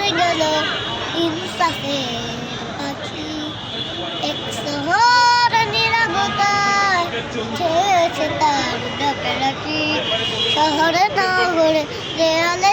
উড়ে গেল ইনসাফের পাখি, এক শহর নিরাপত্তায় ছেয়েছে তার ডাকাডাকি, শহরে নগরে দেয়ালে